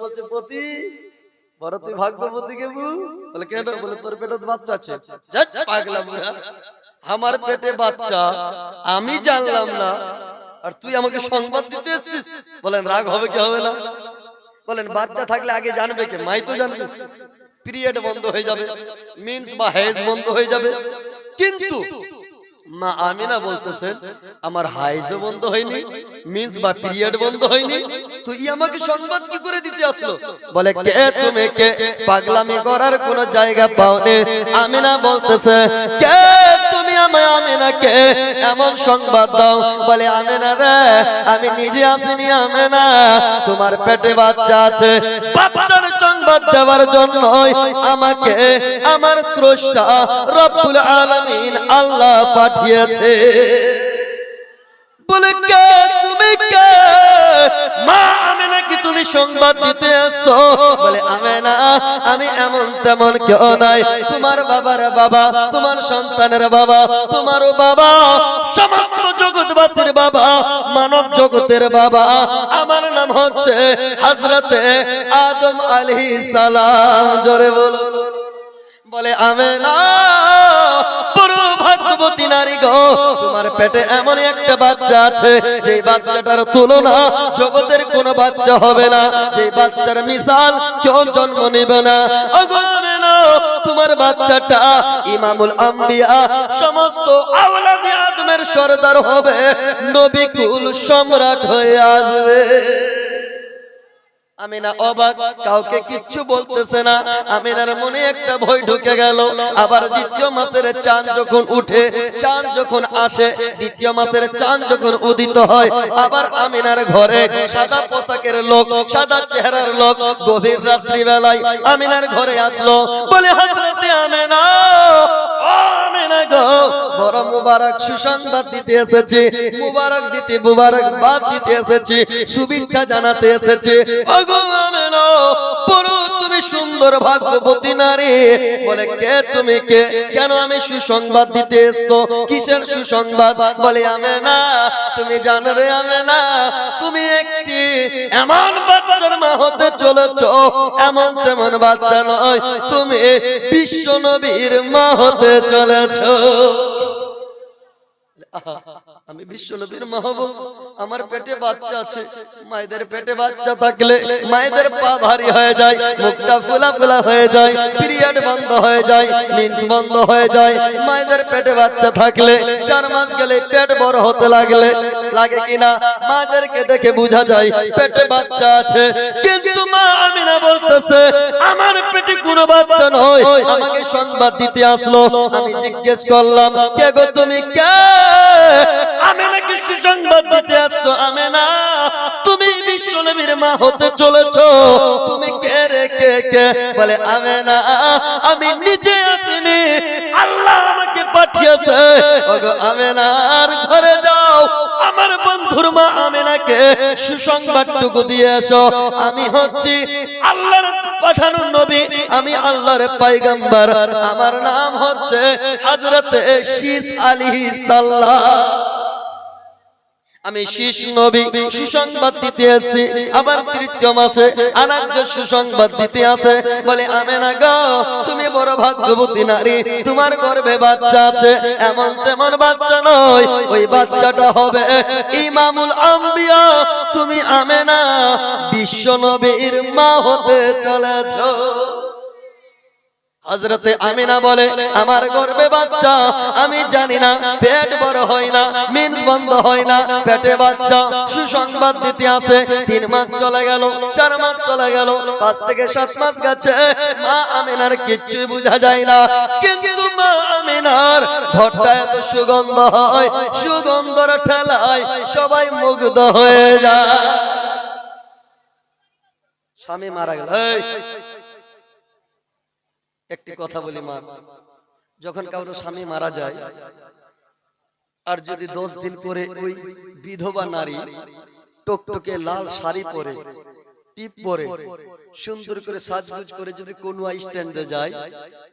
বলছে পতি বড় তুই ভাগ্যবতী কে বলে কেন? বলে তোর পেটে বাচ্চা আছে। পাগলা বুড়া, আমার পেটে বাচ্চা আমি জানলাম না আর তুই আমাকে সংবাদ দিতে এসেছিস? বলেন রাগ হবে কি হবে না? বলেন বাচ্চা থাকলে আগে জানবে কে? মাই তো জানবে। পিরিয়ড বন্ধ হয়ে যাবে, মিন্স বা হেজ বন্ধ হয়ে যাবে। কিন্তু মা আমিনা বলতেছেন আমার হাইজও বন্ধ হয়নি, মিন্স বা পিরিয়ড বন্ধ হয়নি, তুই আমাকে সংবাদ কি করে দিতে আসলো? বলে কে তুমি কে? পাগলামি করার কোন জায়গা পাওনি। আমিনা বলতেছে কে তুমি আমায় আমিনাকে এমন সংবাদ দাও? বলে আমিনা রে আমি নিজে আসিনি আমিনা, তোমার পেটে বাচ্চা আছে, বাচ্চার সংবাদ দেওয়ার জন্য আমাকে আমার স্রষ্টা রব্বুল আলামিন আল্লাহ পাঠিয়েছে। বলে কে তুমি কে? মা আমিনা কি তুমি সংবাদ দিতে আসছো? বলে আমিনা আমি এমন তেমন কেউ নাই, তোমার বাবার বাবা, তোমার সন্তানের বাবা, তোমারও বাবা, সমস্ত জগৎবাসীর বাবা, মানব জগতের বাবা। আমার নাম হচ্ছে হযরতে আদম আলাইহিস সালাম। জোরে বলো। বলে আমিনা বড় ভাগ্যবতী নারী গো, তোমার পেটে এমন একটা বাচ্চা আছে যে বাচ্চাটার তুলনা জগতের কোনো বাচ্চা হবে না, যে বাচ্চার মিসাল কেউ জন্ম নেবে না। ওগো আমিনা তোমার বাচ্চাটা ইমামুল আম্বিয়া, সমস্ত আওলাদে আদমের সরদার হবে, নবী কুল সম্রাট হয়ে আসবে। আমিনা অবাক, কাউকে কিচ্ছু বলতেছে না। আমিনার মনে একটা ভয় ঢুকে গেল। আবার দ্বিতীয় মাসের চাঁদ যখন উঠে, চাঁদ যখন আসে, দ্বিতীয় মাসের চাঁদ যখন উদিত হয়, আবার আমিনার ঘরে সাদা পোশাকের লোক, সাদা চেহারার লোক গভীর রাত্রি বেলায় আমিনার ঘরে আসলো। বলে হযরতে আমিনা, ও আমিনা গো, বড় মুবারক সুসংবাদ দিতে এসেছি, মুবারক দিতে মুবারকবাদ দিতে এসেছি, শুভেচ্ছা জানাতে এসেছি। ওগো আমিনা বড় তুমি সুন্দর ভাগ্যবতী নারী। বলে কে তুমি কে? কেন আমি সুসংবাদ দিতে এসছো? কিসের সুসংবাদ? বলে আমিনা তুমি জানো রে আমিনা, তুমি একটি এমন বাচ্চার মা হতে চলেছো, এমন তেমন বাচ্চা নয়, তুমি বিশ্ব নবীর মা হতে চলেছো। আমি বিশ্ব নবীর মা হব? আমার পেটে বাচ্চা আছে। মায়েদের পেটে বাচ্চা থাকলে মায়েদের পা ভারী হয়ে যায়, মুখটা ফোলা ফোলা হয়ে যায়, পিরিয়ড বন্ধ হয়ে যায়, মিন্স বন্ধ হয়ে যায়। মায়েদের পেটে বাচ্চা থাকলে 4 মাস গেলে পেট বড় হতে লাগে কিনা মাদেরকে দেখে বোঝা যায় পেটে বাচ্চা আছে। কিন্তু মা আমিনা বলতেছে আমার পেটে কোনো বাচ্চা নয়, আমাকে সংবাদ দিতে আসলো। আমি জিজ্ঞেস করলাম কে গো তুমি কে? আমিনা কি সুসংবাদ দিতে আসছো? আমিনা তুমি বিশ্ব নবীর মা হতে চলেছো, তুমি কে রে কে কে? বলে আমিনা আমি নিজে আসিনি, আল্লাহ আমাকে পাঠিয়েছে। ওগো আমিনার ঘরে যাও, আমার বন্ধুর মা আমিনাকে সুসংবাদটুকু দিয়ে এসো, আমি হচ্ছি আল্লাহর পাঠানো নবী, আমি আল্লাহর পয়গম্বর, আমার নাম হচ্ছে হযরতে শীস আলাইহিস সালাম। আমি শীস নবী সুসংবাদ দিতে আসছি। আবার তৃতীয় মাসে আনাজ্য সুসংবাদ দিতে আছে। বলে আমিনা গো তুমি বড় ভাগ্যবতী নারী, তোমার গর্ভে বাচ্চা আছে, এমন তেমন বাচ্চা নয়, ওই বাচ্চাটা হবে ইমামুল আম্বিয়া, তুমি আমিনা বিশ্ব নবীর মা হতে চলেছো। হযরতে আমিনা বলে আমার গর্ভে বাচ্চা, আমি জানি না, পেট বড় হয় না, মিন্স বন্ধ হয় না, পেটে বাচ্চা। সুসংবাদ দিতে আছে। 3 মাস চলে গেল, 4 মাস চলে গেল, 5 থেকে 7 মাস গেছে, মা আমিনার কিচ্ছু বোঝা যায় না। কিন্তু মা আমিনার ঘরটা এত সুগন্ধ হয়, সুগন্ধর ঠেলায় সবাই মুগ্ধ হয়ে যায়। স্বামী মারা গেল, একটি কথা বলি মা, যখন কারো স্বামী মারা যায় আর যদি 10 দিন পরে ওই বিধবা নারী টকটকে লাল শাড়ি পরে, টিপ পরে, সুন্দর করে সাজগুজ করে যদি কোন স্ট্যান্ডে যায়,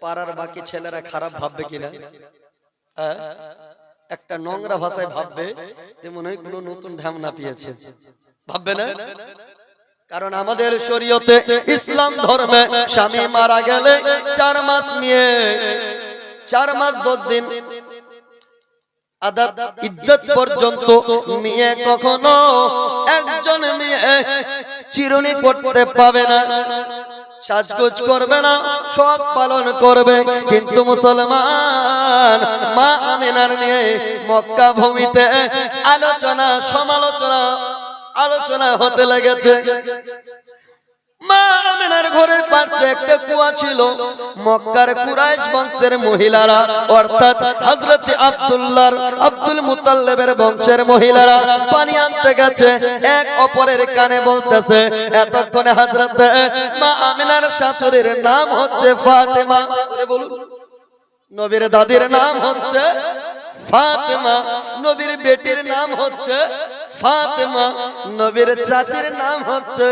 পাড়ার বাকি ছেলেরা খারাপ ভাববে কিনা? একটা নোংরা ভাষায় ভাববে যে মনে হয় কোনো নতুন ঢ্যামনা পেয়েছে, ভাববে না? কারণ আমাদের শরীয়তে ইসলাম ধর্মে স্বামী মারা গেলে 4 মাস নিয়ে 4 মাস 10 দিন আদাত ইদ্দত পর্যন্ত মেয়ে কখনো একজন মেয়ে চিরুনি করতে পাবে না, সাজগোজ করবে না, শখ পালন করবে। কিন্তু মুসলমান মা আমিনার নিয়ে মক্কা ভূমিতে আলোচনা সমালোচনা হতে লেগেছে। মা আমিনার ঘরের পাশে একটা কুয়া ছিল। মক্কার কুরাইশ বংশের মহিলারা অর্থাৎ হযরত আব্দুল মুতাল্লিবের বংশের মহিলারা পানি আনতে গেছে, এক অপরের কানে বলতেছে। এতক্ষণে হযরত মা আমিনার শাশুড়ির নাম হচ্ছে ফাতেমা। বলুন, নবীর দাদির নাম হচ্ছে ফাতেমা, নবীর বেটির নাম হচ্ছে ফাতেমা, নবীর চাচির নাম হচ্ছে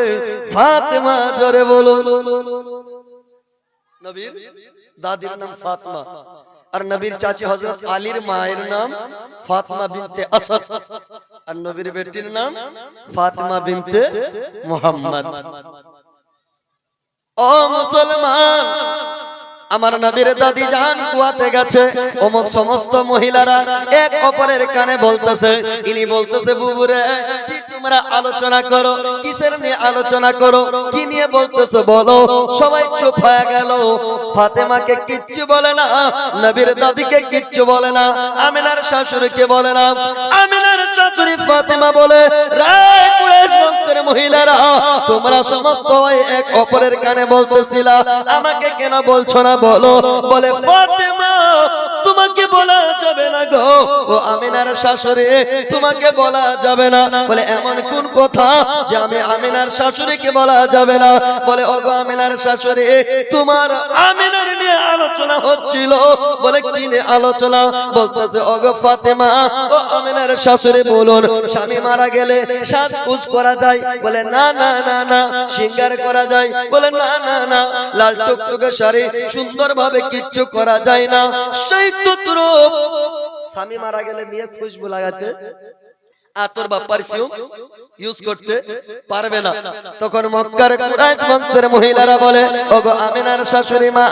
ফাতেমা। জোরে বলুন। নবীর দাদির নাম ফাতেমা আর নবীর চাচি হযরত আলীর মায়ের নাম ফাতেমা বিনতে আসাদ আর নবীর বেটির নাম ফাতেমা বিনতে মুহাম্মদ। ও মুসলমান, আমার নবীর দাদি জান কুয়াতে গেছে, অমুক সমস্ত মহিলারা এক অপরের কানে বলতেছে। ইনি বলতেছে, বুবুরে কি তোমরা আলোচনা করো, কিসের নিয়ে আলোচনা করো, কি নিয়ে বলতেছো বলো। সবাই চুপ হয়ে গেল। ফাতেমাকে কিচ্ছু বলে না, নবীর দাদিকে কিচ্ছু বলে না, আমিনার শাশুড়িকে বলে না। আমিনার শাশুড়ি ফাতেমা বলে, রে কুরাইশ বংশের মহিলারা, তোমরা সমস্ত এক অপরের কানে বলতেছিলা, আমাকে কেন বলছো না বলো। বলে, ফাতেমা তোমাকে বলা যাবে না গো, ও আমিনার শাশুড়ি তোমাকে বলা যাবে না। বলে, এমন কোন কথা যে আমি আমিনার শাশুড়িকে বলা যাবে না? বলে, ও গো আমিনার শাশুড়ি, তোমার আমিনার নিয়ে আলোচনা হচ্ছিল। বলে, কি নিয়ে আলোচনা? বলতেছে, ও গো ফাতেমা, ও আমিনার শাশুড়ি বলুন, স্বামী মারা গেলে সাজগোজ করা যায়? বলে, না না না না। সিঙ্গার করা যায়? বলে, না না না। লাল টুকটুকে শাড়ি সুন্দরভাবে কিচ্ছু করা যায় না। সেই তদ্রূপ স্বামী মারা গেলে মেয়ে খুশবু লাগাতে, আতর বা পারফিউম ইউজ করতে পারবে না। তখন মক্কার কুরাইশ বংশের মহিলারা বলে, ওগো আমিনার শাশুড়ি মা,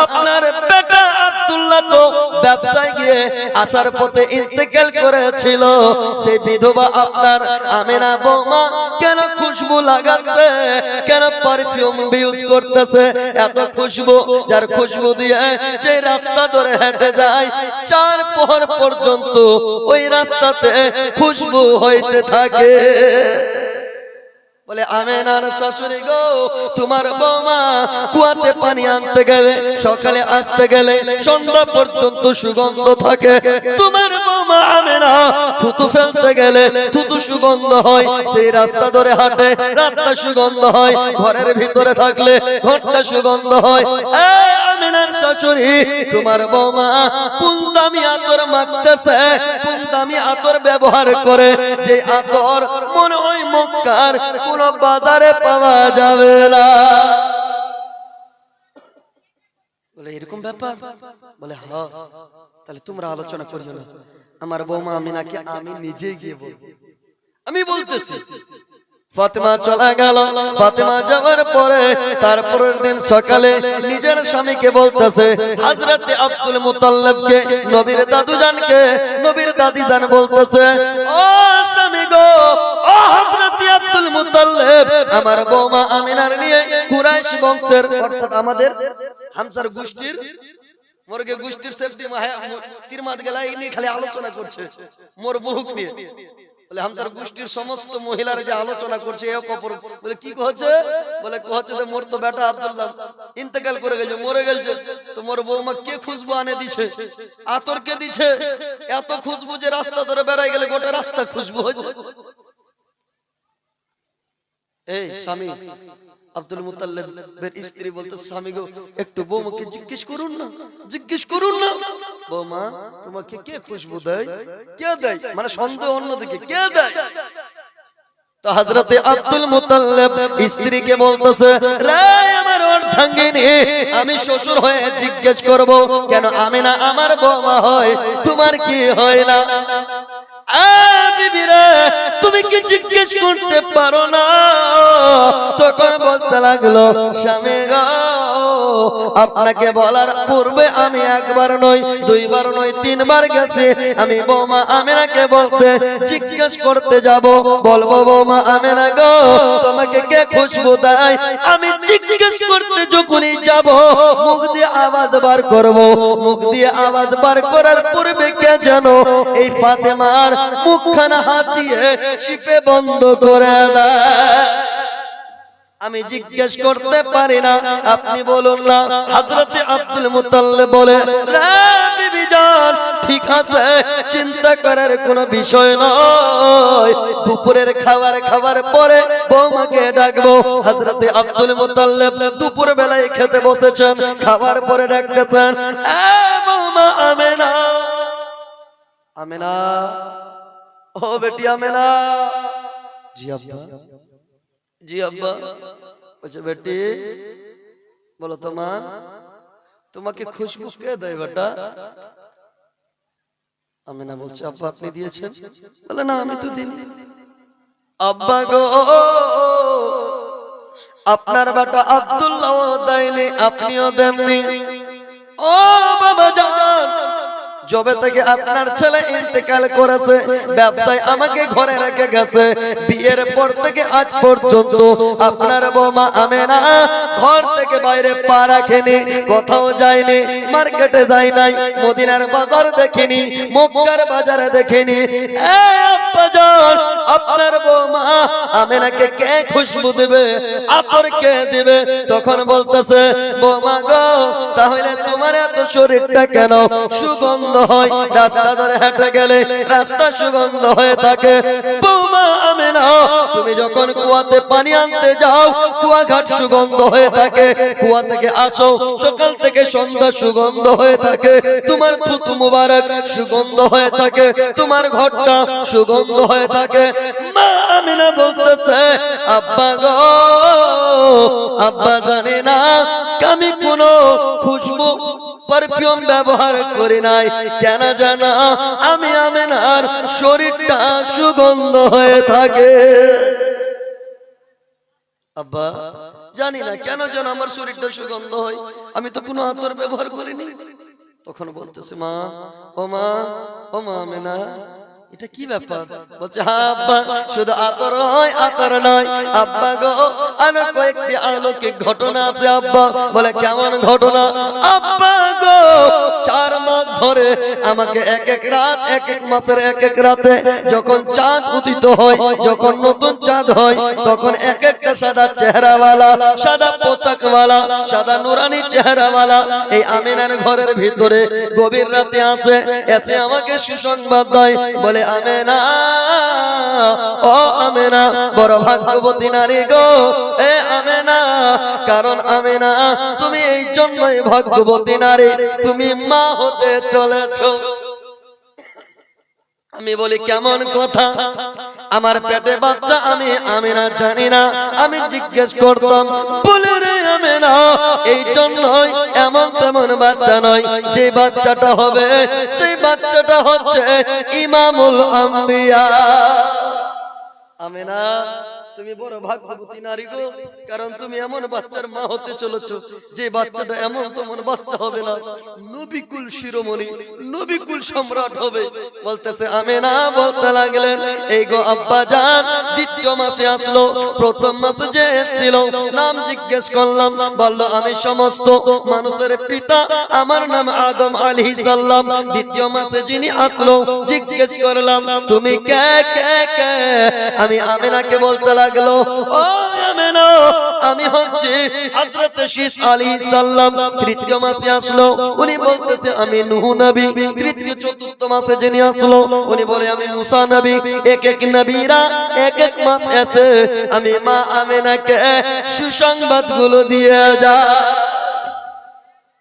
আপনার বেটা আব্দুল্লাহ তো ব্যবসায় গিয়ে আসার পথে ইন্তেকাল করেছিল, সেই বিধবা আপনার আমিনা বৌমা কেন খুশবু লাগাচ্ছে, কেন পারফিউম ইউজ করতেছে? এত খুশবু, যার খুশবু দিয়ে যে রাস্তা ধরে হেঁটে যায় 4 প্রহর পর্যন্ত ওই রাস্তাতে খুশবু হইতে থাকে। বলে, আমিনার শাশুড়ি গো, তোমার বৌমা কুয়াতে পানি আনতে গেলে, সকালে আসতে গেলে সন্ধ্যা পর্যন্ত সুগন্ধ থাকে। তোমার বৌমা আমিনা থুতু ফেলতে গেলে থুতু সুগন্ধ হয়, সেই রাস্তা ধরে হাঁটে, রাস্তা সুগন্ধ হয়, ঘরের ভিতরে থাকলে ঘরটা সুগন্ধ হয়। আমিনার শাশুড়ি, তোমার বৌমা কোন দামি আতর মাখতেছে, কোন দামি আতর ব্যবহার করে, যে আতর মনে হয় মক্কার কোন বাজারে পাওয়া যাবে না। বলে, এরকম ব্যাপার? বলে, হ্যাঁ। তাহলে তোমরা আলোচনা করিও না, আমার বৌমা আমিনাকে আমি নিজে গিয়ে বলবো। আমি বলতেছি। ফাতেমা চলে গেল। ফাতেমা যাওয়ার পরে তারপরের দিন সকালে নিজের স্বামীকে বলতেছে, হযরত আব্দুল মুতাল্লিবকে, নবীর দাদুজানকে, নবীর দাদিজান বলতেছে, ও স্বামী গো, ও হযরত আব্দুল মুতাল্লিব, আমার বৌমা আমিনার নিয়ে কুরাইশ বংশের অর্থাৎ আমাদের হামসার গোষ্ঠীর মোরগে গোষ্ঠীর সেফটি তিরমাত গেলা এই নিয়ে খালি আলোচনা করছে, মোর বহুক নিয়ে। বলে, হামসার গোষ্ঠীর সমস্ত মহিলারা যে আলোচনা করছে এক অপর। বলে, কি কহছে? বলে, কহছে যে মোর তো বেটা আব্দুল্লাহ ইন্তেকাল করে গেছে, মরে গেছে, তো মোর বৌমা কে খুশবু আনে দিছে, আতর কে দিছে, এত খুশবু যে রাস্তা ধরে বেড়াই গেলে গোটা রাস্তা খুশবু হচ্ছে। এই স্বামী আব্দুল মুতাল্লিবের স্ত্রী বলতে, স্বামী গো, একটু বৌমাকে জিজ্ঞেস করুন না, জিজ্ঞেস করুন না, বৌমা তোমাকে কে খুশবু দেয়, কে দেয়, মানে সন্দেহ অন্যদিকে, কে দেয়? তো হযরতে আব্দুল মুতাল্লিব স্ত্রীকে বলতেছে, রে আমার অর্ধাঙ্গিনী, আমি শ্বশুর হয়ে জিজ্ঞেস করব কেন আমিনা আমার বৌমা হয়, তোমার কি হয় না? বিবিরে তুমি কি জিজ্ঞেস করতে পারো না? তখন বলতে লাগলো স্বামী গো, আপনাকে বলার পূর্বে আমি একবার নয়, দুইবার নয়, তিনবার গেছি। আমি বৌমা আমেনাকে বলতে জিজ্ঞেস করতে যাব, বলবো বৌমা আমেনা গো, তোমাকে কে খুশবু দেয়? আমি জিজ্ঞেস করতে যখনই যাব, মুখ দিয়ে আওয়াজ বার করব, মুখ দিয়ে আওয়াজ বার করার পূর্বে কে যেন এই ফাতেমার মুখখানা হাত দিয়ে চিপে বন্ধ করে দেয়। আমি জিজ্ঞেস করতে পারি না, আপনি বলুন না। হযরতে আব্দুল মুত্তালিব বলে, রে বিবি জান, ঠিক আছে, চিন্তা করার কোনো বিষয় নয়। দুপুরের খাবার খাবার পরে বৌমাকে ডাকবো। হযরতে আব্দুল মুত্তালিব দুপুর বেলায় খেতে বসেছেন, খাবার পরে ডাকতেছেন, এ বৌমা আমেনা, আমেনা, ও বেটি আমেনা। জি আব্বা, জি আব্বা। বলছে বেটি বলো তো মা, তোমাকে খুশবু কে দেয় বেটা? আমেনা বলছে আব্বা আপনি দিয়েছেন। বলে না আমি তো দিইনি। আব্বা গো, আপনার বেটা আব্দুল্লাহ দেয়নি, আপনিও দেননি। ও বাবা জান, যবে থেকে আপনার ছেলে ইন্তেকাল করেছে, ব্যবসায় আমাকে ঘরে রেখে গেছে, বিয়ের পর থেকে আজ পর্যন্ত আপনার বৌমা আমেনা ঘর থেকে বাইরে পা রাখেনি, কোথাও যায়নি, মার্কেটে যায় নাই, মদিনার বাজার দেখিনি, মক্কার বাজারে দেখিনি। আপনার বৌমা আমেনাকে কে খুশবু দেবে, আতর কে দিবে? তখন বলতেছে, বৌমা গো, তাহলে তোমার এত শরীরটা কেন সুগন্ধ হয়? রাস্তা ধরে হেঁটে গেলে রাস্তা সুগন্ধ হয়ে থাকে। বৌমা আমেনা, তুমি যখন কুয়াতে পানি আনতে যাও, কুয়া ঘাট সুগন্ধ হয়ে থাকে, কুয়া থেকে আসো সকাল থেকে সন্ধ্যা সুগন্ধ হয়ে থাকে, তোমার থুতু মুবারক সুগন্ধ হয়ে থাকে, তোমার ঘরটা সুগন্ধ হয়ে থাকে। মা আমেনা বলতেছে, আব্বা গো, আব্বা জানে না আমি কোনো খুশবু পারফিউম ব্যবহার করি নাই, কেন জানা আমি আমেনার শরীরটা সুগন্ধ হয়ে থাকে। আব্বা জানি না কেন যেন আমার শরীরটা সুগন্ধ হয়, আমি তো কোনো আতর ব্যবহার করিনি। তখন বলতেছে, মা, ও মা, ও মা আমেনা, এটা কি ব্যাপার? বলছে, হ্যাঁ আব্বা, শুধু আতর নয়, আতর নয় আব্বা গো, আরো কয়েকটি অলৌকিক ঘটনা আছে আব্বা। বলে কেমন ঘটনা? আব্বা গো, 4 মাস ধরে আমাকে এক এক রাত, এক এক মাসের এক এক রাতে যখন চাঁদ উদিত হয়, যখন নতুন চাঁদ হয়, তখন এক একটা সাদা চেহারাওয়ালা, সাদা পোশাকওয়ালা, সাদা নুরানি চেহারাওয়ালা এই আমিনার ঘরের ভিতরে গভীর রাতে আসে, এসে আমাকে সুসংবাদ দেয়। বলে আমেনা, ও আমেনা, বড় ভাগ্যবতী নারী গো, এ আমেনা, কারণ আমেনা তুমি এই জন্যই ভাগ্যবতী নারী, তুমি মা হতে চলেছো। আমি বলি কেমন কথা? আমার পেটে বাচ্চা, আমি আমেনা জানি না। আমি জিজ্ঞেস করতাম, বলে রে আমেনা, এই জন্যই এমন তেমন বাচ্চা নয়, যে বাচ্চাটা হবে সেই বাচ্চাটা হচ্ছে ইমামুল আম্বিয়া। আমেনা তুমি বড় ভাগ্যবতী নারী গো, কারণ তুমি এমন বাচ্চার মা হতে চলেছো যে বাচ্চাটা এমন তেমন বাচ্চা হবে না, নবিকুল শিরোমণি, নবিকুল সম্রাট হবে। বলতেছে আমেনা বলতে লাগলেন, এই গো আব্বা জান, দ্বিতীয় মাসে আসলো, প্রথম মাসে যে এসেছিল নাম জিজ্ঞেস করলাম, বলল আমি সমস্ত মানুষের পিতা, আমার নাম আদম আলাইহিস সালাম। দ্বিতীয় মাসে যিনি আসলো জিজ্ঞেস করলাম, তুমি কে কে কে? আমি আমেনাকে বলতে লাগলো, ও আমেনা, আমি হচ্ছি হযরত শীস আলাইহিস সালাম। তৃতীয় মাসে আসলো, উনি বলতেছে আমি নূহ নবী। তৃতীয় চতুর্থ মাসে যিনি আসলো, উনি বলে আমি মুসা নবী। এক এক নবীরা এক এক মাস এসে আমি মা আমেনাকে সুসংবাদ গুলো দিয়ে যা।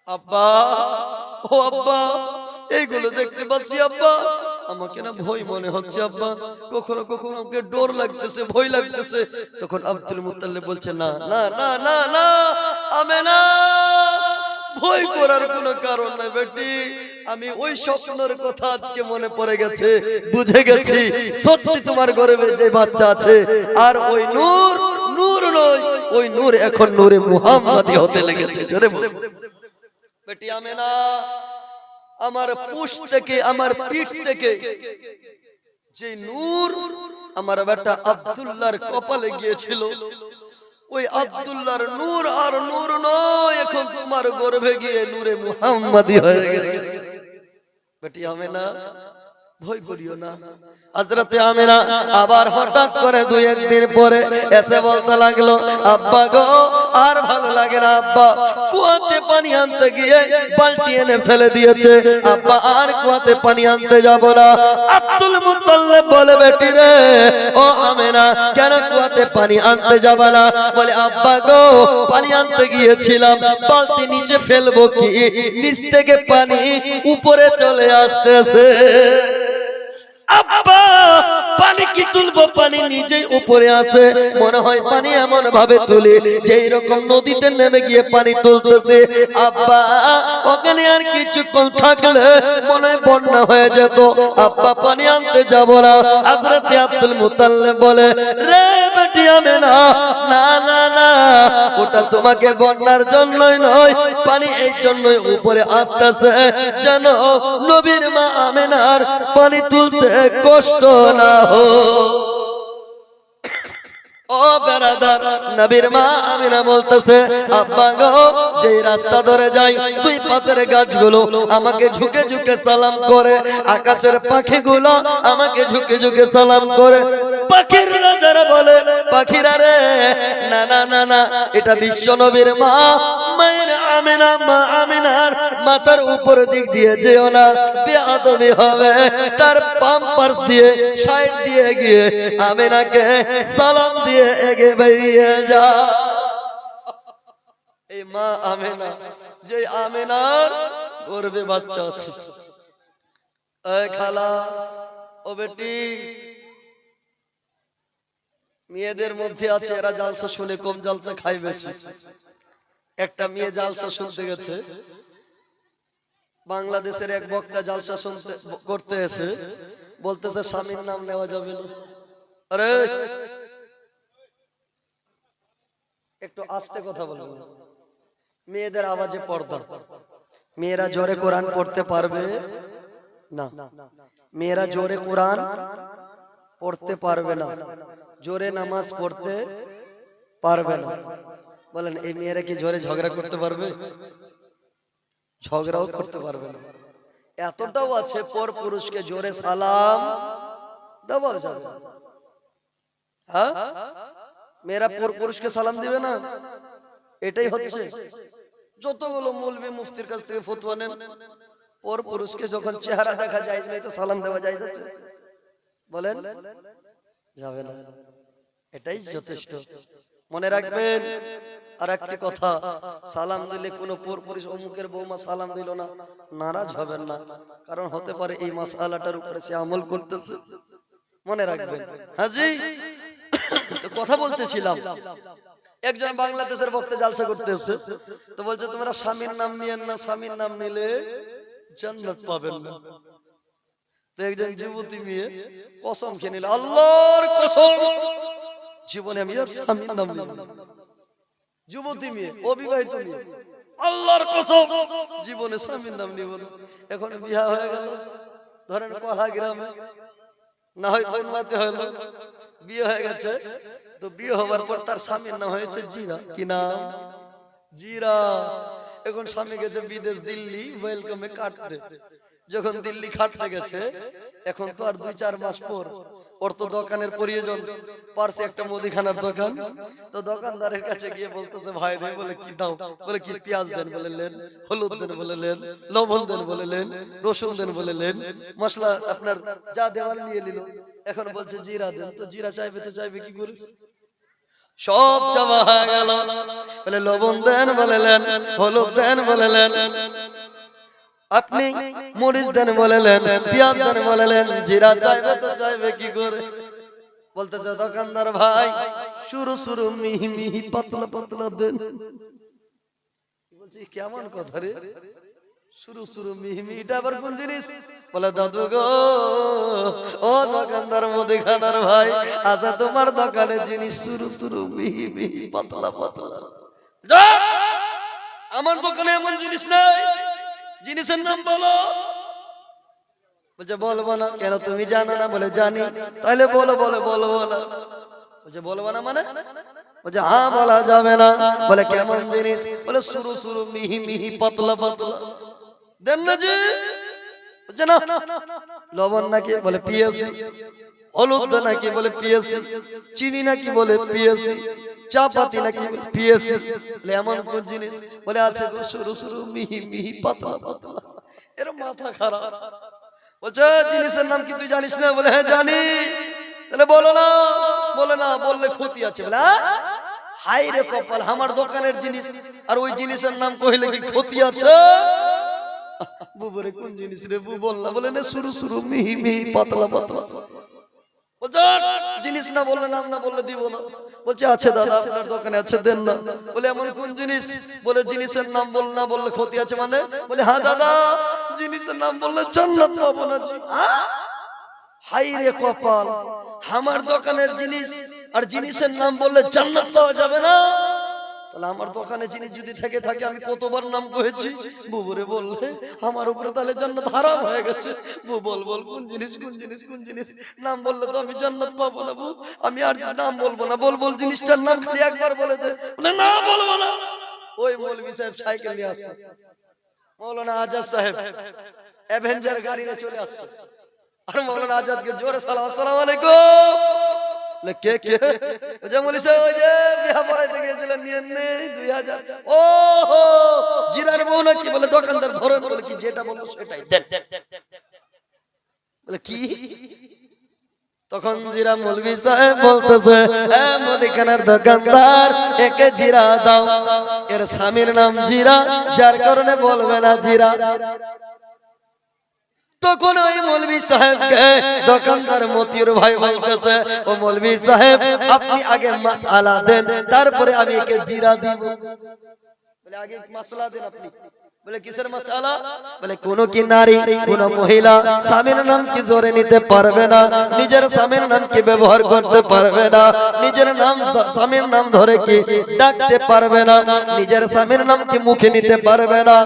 আব্বা, ও আব্বা, এইগুলো দেখতে পাচ্ছি আব্বা, আমাকে না ভয় মনে হচ্ছে আব্বা, কখনো কখনো আমাকে ডর লাগতেছে, ভয় লাগতেছে। তখন আব্দুল মুত্তালিব বলছে, না না না না না আমেনা, ভয় করার কোনো কারণ নাই বেটি, আমি ওই স্বপ্নের কথা আজকে মনে পড়ে গেছে, বুঝে গেছি সত্যি তোমার গর্ভে যে বাচ্চা আছে আর ওই নূর নূর নয়, ওই নূর এখন নূরে মুহাম্মাদি হতে লেগেছে। জোরে বল। বেটি আমেনা আমার পুশ থেকে, আমার পিঠ থেকে যে নূর আমার বেটা আব্দুল্লাহর কপালে গিয়েছিল, ওই আব্দুল্লাহর নূর আর নূর নয়, এখন তোমার গর্ভে গিয়ে নূরে মুহাম্মাদি হয়ে গেছে। বেটি আমেনা ভয় করিও না। হযরতে আমেনা আবার হঠাৎ করে দুই একদিন পরে এসে বলতে লাগলো, আব্বা গো আর ভালো লাগে না আব্বা, কুয়াতে পানি আনতে গিয়ে বালতি এনে ফেলে দিয়েছে, আব্বা আর কুয়াতে পানি আনতে যাব না। আব্দুল মুত্তালিব বলে, বেটি রে ও আমেনা কেন কুয়াতে পানি আনতে যাব না? বলে, আব্বা গো পানি আনতে গিয়েছিলাম, বালতি নিচে ফেলবো কি, নিচ থেকে পানি উপরে চলে আসতেছে। আব্বা পানি কি তুলবো, পানি নিজেই উপরে আসে, মনে হয় পানি এমন ভাবে তুলি যে এরকম নদীতে নেমে গিয়ে পানি তুলতেছে। আব্বা ওখানে আর কিছুক্ষণ থাকলে মনে হয় বন্যা হয়ে যেত, আব্বা পানি আনতে যাব না। হযরতে আব্দুল মুত্তালিব বলে, রে বেটি আমেনা না না না, ওটা তোমাকে বন্যার জন্যই নয়, পানি এই জন্যই উপরে আসতেছে যেন নবীর মা আমেনার পানি তুলতে কষ্ট না হো। ও বেরাদার, নবীর মা আমিনা বলতেছে, আব্বা গো যে রাস্তা ধরে যাই দুই পাশের গাছগুলো আমাকে ঝুঁকে ঝুঁকে সালাম করে, আকাশের পাখিগুলো আমাকে ঝুঁকে ঝুঁকে সালাম করে। পাখির যারা বলে, পাখিরা রে না না না না, এটা বিশ্ব নবীর মা মায়ের আমিনা, মা আমিনার মাথার উপর দিক দিয়ে যেও না, বেয়াদবি হবে। তার পাম্পার্স দিয়ে সাইড দিয়ে গিয়ে আমিনাকে সালাম দিয়ে এগে বেরিয়ে যা। এই মা আমেনা, যে আমেনার গর্ভে বাচ্চা আছে। এই খালা ও বেটি, মেয়েদের মধ্যে আছে এরা জালসা শুনে কম, জালসা খায় বেশি। একটা মেয়ে জালসা শুনতে গেছে, বাংলাদেশের এক বক্তা জালসা শুনতে করতে এসে বলতেছে স্বামীর নাম নেওয়া যাবে না। আরে একটু আস্তে কথা বলবো, মেয়েদের আওয়াজে পর্দা। মেয়েরা জোরে কোরআন পড়তে পারবে না, মেয়েরা জোরে কোরআন পড়তে পারবে না, জোরে নামাজ পড়তে পারবে না। বলেন এই মেয়েরা কি জোরে ঝগড়া করতে পারবে? ঝগড়াও করতে পারবে না। এতটাও আছে পর পুরুষকে জোরে সালাম দেওয়া যাবে। হ্যাঁ, মেয়েরা পর পুরুষকে সালাম দিবে না, এটাই হচ্ছে যতগুলো মৌলবি মুফতির কাছ থেকে ফতোয়া নেন, পর পুরুষকে যখন চেহারা দেখা যায় না তো সালাম দেওয়া যায় যাচ্ছে, বলেন যাবে না, এটাই যথেষ্ট। মনে রাখবেন আর একটি কথা, সালাম দিলে কোনো পর পুরুষ অমুকের বৌমা সালাম দিল না, নারাজ হবেন না, কারণ হতে পারে এই মাসআলাটার উপরে সে আমল করতেছে। মনে রাখবেন। হাজি তো কথা বলতেছিলাম, একজন বাংলাদেশের বক্তা জালসা করতে এসে তো বলছে তোমরা স্বামীর নাম নিয়েন না, স্বামীর নাম নিলে জান্নাত পাবেন না। তো একজন যুবতী মেয়ে কসম খেয়ে নিল, আল্লাহর কসম জীবনে আমি আর স্বামীর নাম নিব না। যুবতী মেয়ে, অবিবাহিত মেয়ে, আল্লাহর কসম জীবনে স্বামীর নাম নিব না। এখন বিয়ে হয়ে গেল, ধরেন কলা গ্রামে, না হয় বনমাতে হলো, বিয়ে হয়ে গেছে। তো বিয়ে হওয়ার পর তার স্বামীর নাম হয়েছে জিরা। কি নাম? জিরা। এখন স্বামী গেছে বিদেশ, দিল্লি ওয়েলকামে কাটতে। যখন দিল্লি খাটতে গেছে, এখন তো আর 2-4 মাস পর ওর তো দোকানের প্রয়োজন, পার্সে একটা মুদিখানার দোকান। তো দোকানদারের কাছে গিয়ে বলতেছে ভাই রে, বলে কি দাও? বলে কি পেঁয়াজ দেন? বলে লেন। হলুদ দেন? বলে লেন। লবণ দেন? বলে লেন। রসুন দেন? বলে লেন। মশলা আপনার যা দেওয়ার নিয়ে নিল। এখন বলছে জিরা দেন। তো জিরা চাইবে তো চাইবে কি করে? সব জমা হয়ে গেল। বলে লবণ দেন? বলে লেন। হলুদ দেন? বলে লেন। আপনি মরিচ দেন? বলে লেন। পেঁয়াজ দেন? বলে লেন। জিরা চাইবে তো চাইবে কি করে? বলতেছে দোকানদার ভাই শুরু শুরু মিহি মিহি পাতলা পাতলা দেন। বলছি কেমন কথা রে, শুরু শুরু মিহি মিহিটা আবার কোন জিনিস? বলে দাদু গো, ও দোকানদার মুদিখানার ভাই, আচ্ছা তোমার দোকানে জিনিস শুরু শুরু মিহি মিহি পাতলা পাতলা। আমার দোকানে এমন জিনিস নাই, জিনিসের নাম বলো। বলছে বলবো না। কেন, তুমি জানো না? বলে জানি। তাহলে বলো। বলে বলবো না। বলছে বলবো না মানে? বলছে হ্যাঁ বলা যাবে না। বলে কেমন জিনিস? বলে শুরু শুরু মিহি মিহি পাতলা পাতলা। দেন না জি। বলছে না। লবণ নাকি? বলে পিয়াসি। হলুদ নাকি? বলে পিয়াসি। চিনি নাকি? বলে পিয়াসি। চা পাতি নাকি? পিয়াসি। বলে এমন কোন জিনিস? বলে আছে শুরু শুরু মিহি মিহি পাতলা পাতলা। এর মাথা খারাপ। বলছে জিনিসের নাম কি তুই জানিস না? বলে হ্যাঁ জানি। তাহলে বলো না। বলে না বললে ক্ষতি আছে। বলে হাই রে কপাল, আমার দোকানের জিনিস আর ওই জিনিসের নাম কইলে কি ক্ষতি আছে? বুবরে কোন জিনিস রে বু? বললা। বলে না শুরু শুরু মিহি মিহি পাতলা পাতলা। বলছে জিনিস না বললে, নাম না বললে দিব না। বলছে আচ্ছা দাদা আপনার দোকানে আছে, দেন না। বলে এমন কোন জিনিস? বলে জিনিসের নাম বল না বললে ক্ষতি আছে মানে? বলে হ্যাঁ দাদা, জিনিসের নাম বললে জান্নাত পাবো না জি। হাই রে কপাল, আমার দোকানের জিনিস আর জিনিসের নাম বললে জান্নাত পাওয়া যাবে না? তাহলে আমার দোকানে জিনিস যদি থেকে থাকে আমি কতবার নাম করেছি। বুবুরে বললে আমার উপরে তাহলে জান্নাত হারাম হয়ে গেছে। বু বল বল কোন জিনিস কোন জিনিস কোন জিনিস? নাম বললে তো আমি জান্নাত পাবো না। বু আমি আর নাম বলবো না। বল বল জিনিসটার নাম খালি একবার বলে দে। বলে না বলবো না। ওই মৌলভী সাহেব সাইকেল নিয়ে আসছে, মৌলানা আজাদ সাহেব অ্যাভেঞ্জার গাড়ি নিয়ে চলে আসছে। আর মৌলানা আজাদকে জোরে সালাম, আসসালামু আলাইকুম। কে কে? যে মৌলভী সাহেব ওই যে বিয়া পড়াইতে গিয়েছিলেন নিয়ে নে 2000। ও জিরার বউ নাকি? বলে দোকানদার ধরেন। বলে কি যেটা বলবো সেটাই দেন। বলে কি? তখন জিরা মৌলভী সাহেব বলতেছে এ মুদিখানার দোকানদার, একে জিরা দাও। এর স্বামীর নাম জিরা, যার কারণে বলবে না জিরা। তখন ওই মৌলভী সাহেবকে দোকানদার মতিউর ভাই বলতেছে ও মৌলভী সাহেব আপনি আগে মাসআলা দেন, তারপরে আমি একে জিরা দিব। বলে আগে মাসআলা দেন আপনি। বলে কিসের মাসআলা? বলে কোন কি নারী কোন মহিলা স্বামীর নাম কি জোরে নিতে পারবে না, নিজের স্বামীর নাম কি ব্যবহার করতে পারবে না, নিজের নাম স্বামীর নাম ধরে কি ডাকতে পারবে না, নিজের স্বামীর নাম কি মুখে নিতে পারবে না।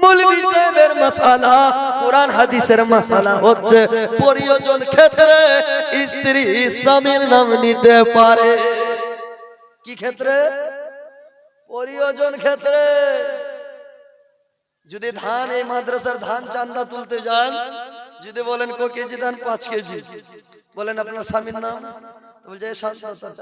মৌলভী সাহেবের মাসআলা কোরআন হাদিসের মাসআলা হচ্ছে প্রয়োজন ক্ষেত্রে স্ত্রী স্বামীর নাম নিতে পারে। কি ক্ষেত্রে? প্রয়োজন ক্ষেত্রে। যদি ধান, এই মাদ্রাসার ধান চান্দা তুলতে যান, যদি বলেন ক কেজি ধান? 5 কেজি। বলেন আপনার স্বামীর নাম? বলছে শান্ত।